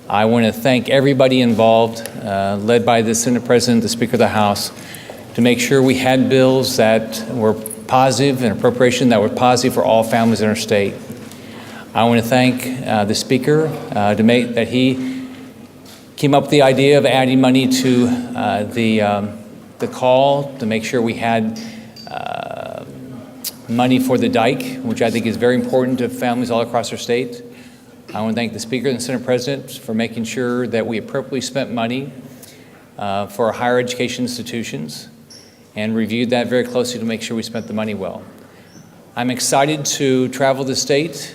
I want to thank everybody involved, led by the Senate President, the Speaker of the House, to make sure we had bills that were positive and appropriation that were positive for all families in our state. I want to thank the Speaker that he came up with the idea of adding money to the call to make sure we had money for the dike, which I think is very important to families all across our state. I want to thank the Speaker and the Senate President for making sure that we appropriately spent money for our higher education institutions and reviewed that very closely to make sure we spent the money well. I'm excited to travel the state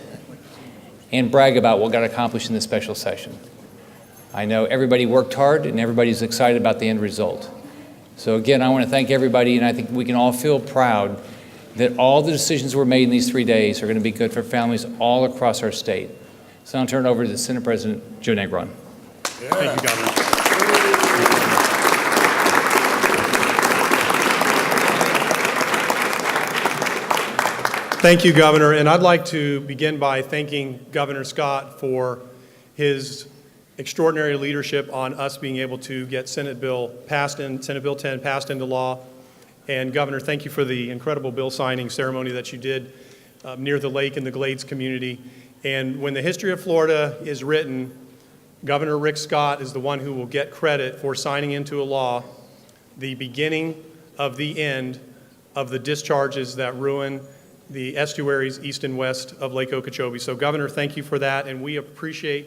and brag about what got accomplished in this special session. I know everybody worked hard and everybody's excited about the end result. So again, I want to thank everybody, and I think we can all feel proud that all the decisions were made in these 3 days are going to be good for families all across our state. So I'll turn it over to the Senate President, Joe Negron. Yeah. Thank you, Governor. Thank you, Governor. And I'd like to begin by thanking Governor Scott for his extraordinary leadership on us being able to get Senate Bill 10 passed into law. And Governor, thank you for the incredible bill signing ceremony that you did near the lake in the Glades community. And when the history of Florida is written, Governor Rick Scott is the one who will get credit for signing into a law the beginning of the end of the discharges that ruin the estuaries east and west of Lake Okeechobee. So Governor, thank you for that, and we appreciate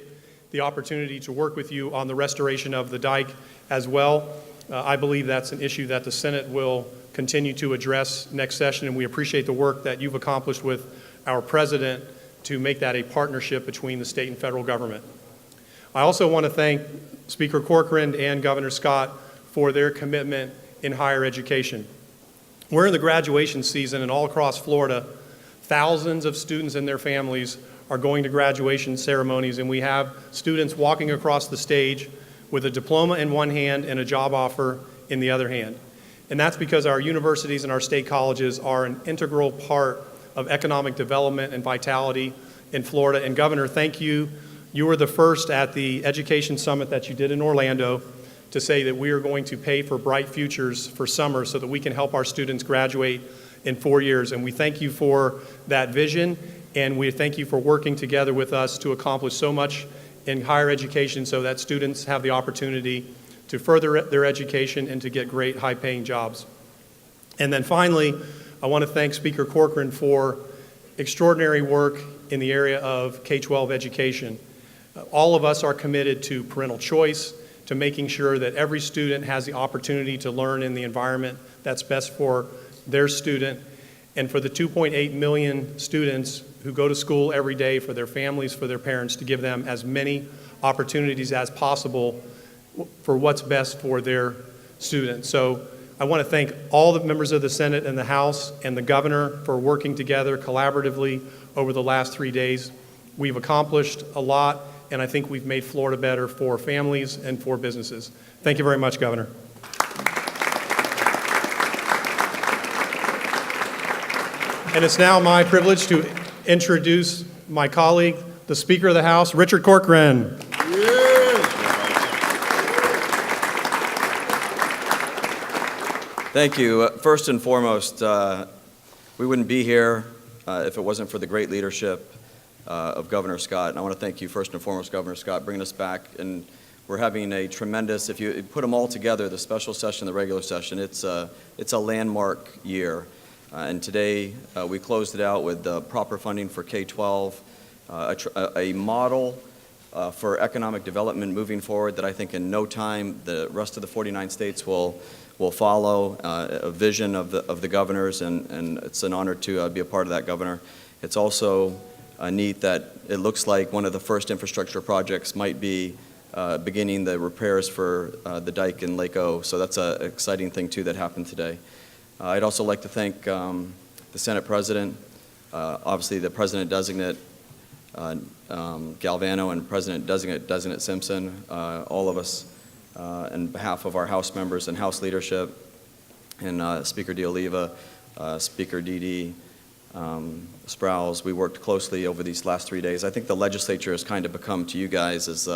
the opportunity to work with you on the restoration of the dike as well. I believe that's an issue that the Senate will continue to address next session, and we appreciate the work that you've accomplished with our President to make that a partnership between the state and federal government. I also want to thank Speaker Corcoran and Governor Scott for their commitment in higher education. We're in the graduation season, and all across Florida, thousands of students and their families are going to graduation ceremonies, and we have students walking across the stage with a diploma in one hand and a job offer in the other hand. And that's because our universities and our state colleges are an integral part of economic development and vitality in Florida. And Governor, thank you. You were the first at the Education Summit that you did in Orlando to say that we are going to pay for Bright Futures for summer so that we can help our students graduate in 4 years. And we thank you for that vision, and we thank you for working together with us to accomplish so much in higher education so that students have the opportunity to further their education and to get great high-paying jobs. And then finally, I want to thank Speaker Corcoran for extraordinary work in the area of K-12 education. All of us are committed to parental choice, to making sure that every student has the opportunity to learn in the environment that's best for their student. And for the 2.8 million students who go to school every day, for their families, for their parents, to give them as many opportunities as possible for what's best for their students. So I want to thank all the members of the Senate and the House and the Governor for working together collaboratively over the last 3 days. We've accomplished a lot, and I think we've made Florida better for families and for businesses. Thank you very much, Governor. And it's now my privilege to introduce my colleague, the Speaker of the House, Richard Corcoran. Thank you. First and foremost, we wouldn't be here if it wasn't for the great leadership of Governor Scott. And I want to thank you first and foremost, Governor Scott, bringing us back. And we're having a tremendous, if you put them all together, the special session, the regular session, it's a landmark year. And today we closed it out with proper funding for K-12, a model for economic development moving forward that I think in no time the rest of the 49 states will follow, a vision of the governors, and it's an honor to be a part of that, Governor. It's also neat that it looks like one of the first infrastructure projects might be beginning the repairs for the dike in Lake O, so that's an exciting thing too that happened today. I'd also like to thank the Senate President, obviously the President-designate Galvano and President-designate Simpson, all of us on behalf of our House members and House leadership, and Speaker DeOliva, Speaker Dede, Sprowls. We worked closely over these last 3 days. I think the legislature has kind of become to you guys as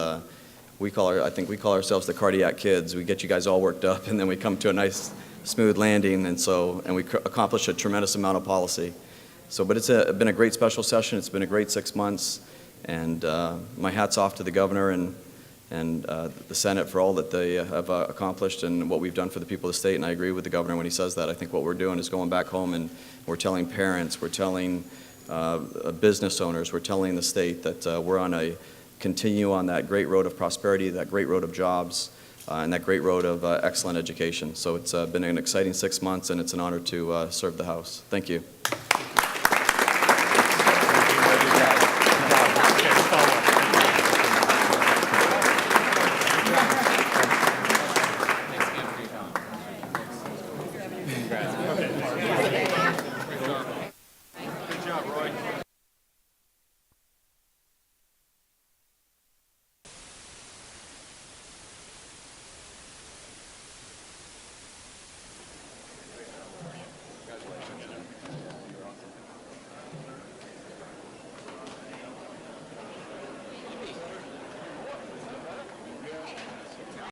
I think we call ourselves the cardiac kids. We get you guys all worked up, and then we come to a nice, smooth landing, and we accomplish a tremendous amount of policy. So, but it's been a great special session. It's been a great 6 months, and my hat's off to the governor and the Senate for all that they have accomplished and what we've done for the people of the state. And I agree with the governor when he says that. I think what we're doing is going back home and we're telling parents, we're telling business owners, we're telling the state that we're on continue on that great road of prosperity, that great road of jobs, and that great road of excellent education. So it's been an exciting 6 months, and it's an honor to serve the House. Thank you.